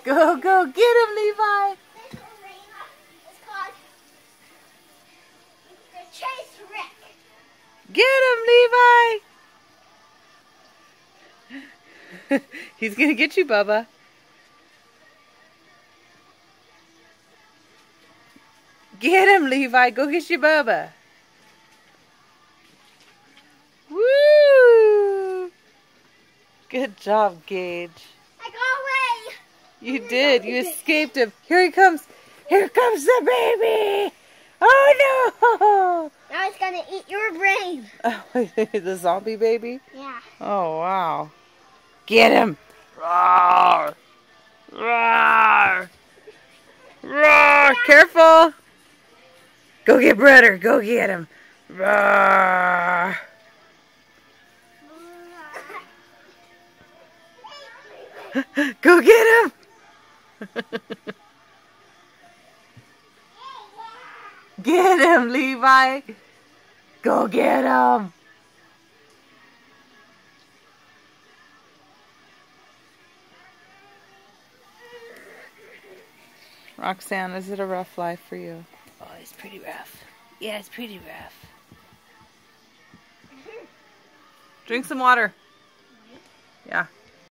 Go, go, get him, Levi. It's called the Chase Rick. Get him, Levi. He's going to get you, Bubba. Get him, Levi. Go get your Bubba. Woo! Good job, Gage. I got away. You did. You escaped him. Here he comes. Here comes the baby. Oh, no. Now he's going to eat your brain. The zombie baby? Yeah. Oh, wow. Get him. Roar. Roar. Roar. Careful. Go get Brother. Go get him. Roar. Go get him. Get him, Levi. Go get him. Roxanne, is it a rough life for you? Oh, it's pretty rough. Yeah, it's pretty rough. Drink some water. Yeah.